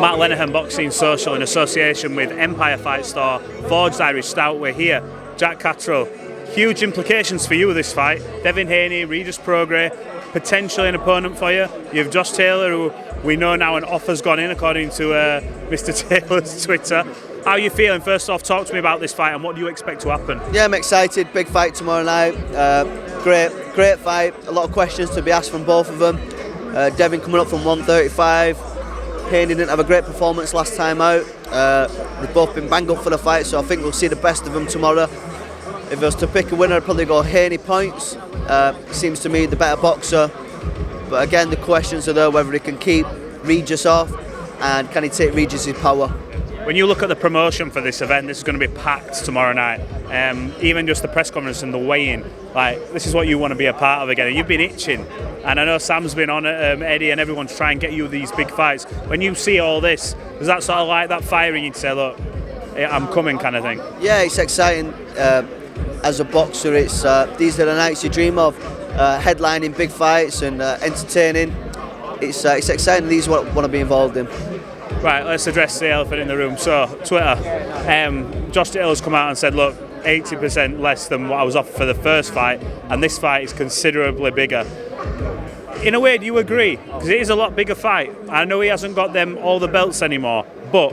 Matt Lenihan Boxing Social in association with Empire Fight Store, Forged Irish Stout. We're here. Jack Catterall. Huge implications for you with this fight. Devin Haney, Regis Prograis, potentially an opponent for you. You have Josh Taylor, who we know now an offer's gone in according to Mr. Taylor's Twitter. How are you feeling? First off, talk to me about this fight and what do you expect to happen? Yeah, I'm excited. Big fight tomorrow night. Great fight. A lot of questions to be asked from both of them. Devin coming up from 135. Haney didn't have a great performance last time out. They've both been banged up for the fight, so I think we'll see the best of them tomorrow. If I was to pick a winner, I'd probably go Haney points. Seems to me the better boxer. But again, the questions are there whether he can keep Regis off and can he take Regis' power. When you look at the promotion for this event, this is going to be packed tomorrow night. Even just the press conference and the weigh-in, like this is what you want to be a part of again. And you've been itching, and I know Sam's been on it, Eddie and everyone to try and get you these big fights. When you see all this, does that sort of like that fire in you to say, look, I'm coming kind of thing? Yeah, it's exciting. As a boxer, it's these are the nights you dream of, headlining big fights and entertaining. It's exciting. These are what I want to be involved in. Right, let's address the elephant in the room. So, Twitter, Josh Taylor's come out and said, look, 80% less than what I was offered for the first fight, and this fight is considerably bigger. In a way, do you agree? Because it is a lot bigger fight. I know he hasn't got all the belts anymore, but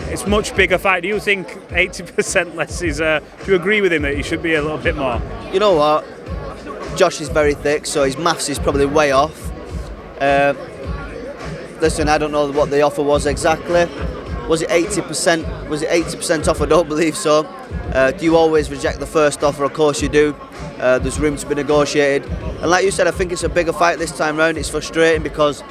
it's much bigger fight. Do you think 80% less is, do you agree with him that he should be a little bit more? You know what? Josh is very thick, so his maths is probably way off. Listen, I don't know what the offer was exactly. Was it 80%? Was it 80% off? I don't believe so. Do you always reject the first offer? Of course you do. There's room to be negotiated. And like you said, I think it's a bigger fight this time round. It's frustrating because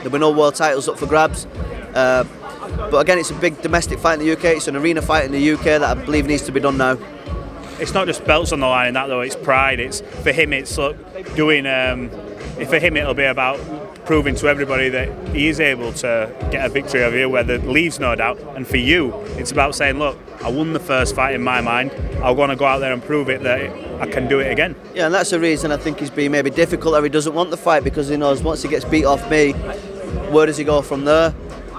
there were no world titles up for grabs. But again, it's a big domestic fight in the UK. It's an arena fight in the UK that I believe needs to be done now. It's not just belts on the line in that though, it's pride. It's for him, it's doing, for him it'll be about proving to everybody that he is able to get a victory over you, where there leaves no doubt. And for you, it's about saying, look, I won the first fight in my mind. I want to go out there and prove it that I can do it again. Yeah, and that's the reason I think he's been maybe difficult, or he doesn't want the fight, because he knows once he gets beat off me, where does he go from there?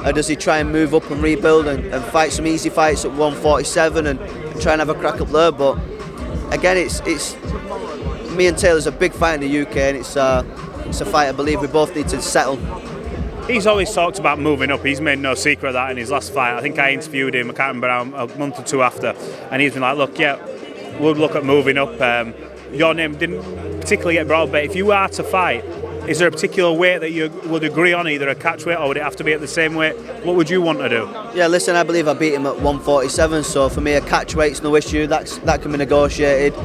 Or does he try and move up and rebuild and fight some easy fights at 147 and try and have a crack up there? But again, it's me and Taylor's a big fight in the UK, and it's a fight I believe we both need to settle. He's always talked about moving up. He's made no secret of that in his last fight. I think I interviewed him, I can't remember, a month or two after, and he's been like, look, yeah, we'll look at moving up. Your name didn't particularly get brought up, but if you are to fight, is there a particular weight that you would agree on, either a catchweight or would it have to be at the same weight? What would you want to do? Yeah, listen, I believe I beat him at 147, so for me a catchweight's no issue. That can be negotiated.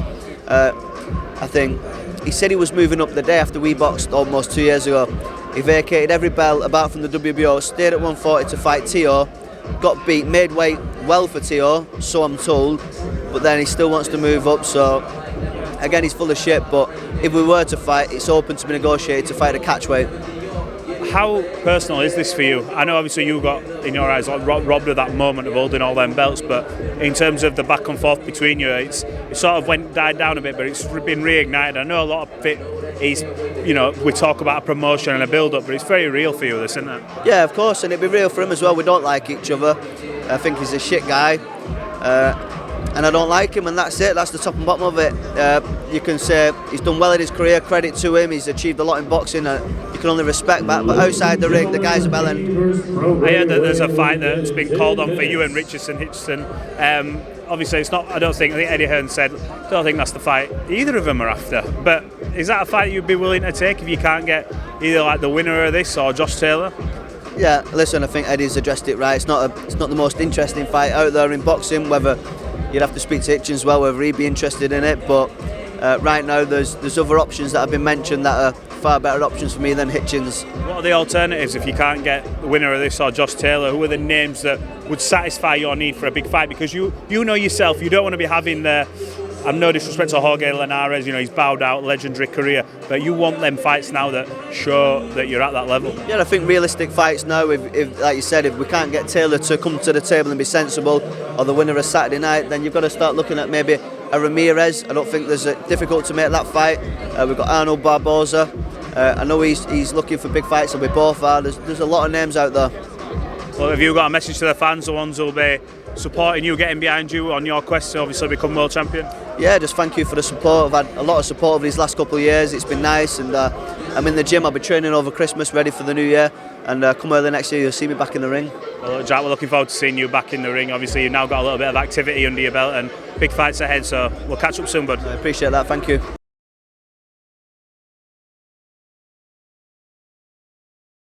I think he said he was moving up the day after we boxed almost 2 years ago. He vacated every belt apart from the WBO, stayed at 140 to fight T.O., got beat, made weight well for T.O., so I'm told, but then he still wants to move up, so again he's full of shit. But if we were to fight, it's open to be negotiated to fight a catchweight. How personal is this for you? I know obviously you got, in your eyes, robbed of that moment of holding all them belts, but in terms of the back and forth between you, it sort of died down a bit, but it's been reignited. I know a lot of it is, we talk about a promotion and a build-up, but it's very real for you, this, isn't it? Yeah, of course, and it'd be real for him as well. We don't like each other. I think he's a shit guy. And I don't like him, and that's it. That's the top and bottom of it. You can say he's done well in his career, credit to him. He's achieved a lot in boxing, and you can only respect that. But outside the ring, the guy's a bellend. I heard that there's a fight that's been called on for you and Richardson. Obviously, it's not. I think Eddie Hearn said, I don't think that's the fight either of them are after. But is that a fight you'd be willing to take if you can't get either like the winner of this or Josh Taylor? Yeah, listen, I think Eddie's addressed it right. It's not the most interesting fight out there in boxing. Whether you'd have to speak to Hitchens as well, whether he'd be interested in it. But right now, there's other options that have been mentioned that are far better options for me than Hitchens. What are the alternatives if you can't get the winner of this or Josh Taylor? Who are the names that would satisfy your need for a big fight? Because you know yourself, you don't want to be having the. I'm no disrespect to Jorge Linares, he's bowed out, legendary career, but you want them fights now that show that you're at that level. Yeah, I think realistic fights now, if like you said, if we can't get Taylor to come to the table and be sensible, or the winner of Saturday night, then you've got to start looking at maybe a Ramirez. I don't think there's difficult to make that fight. We've got Arnold Barboza. I know he's looking for big fights, and we both are. There's a lot of names out there. Well, have you got a message to the fans, the ones who'll be supporting you, getting behind you on your quest to obviously become world champion? Yeah, just thank you for the support. I've had a lot of support over these last couple of years. It's been nice, and I'm in the gym. I'll be training over Christmas, ready for the new year, and come early next year, you'll see me back in the ring. Well, Jack, we're looking forward to seeing you back in the ring. Obviously, you've now got a little bit of activity under your belt and big fights ahead, so we'll catch up soon, bud. I appreciate that. Thank you.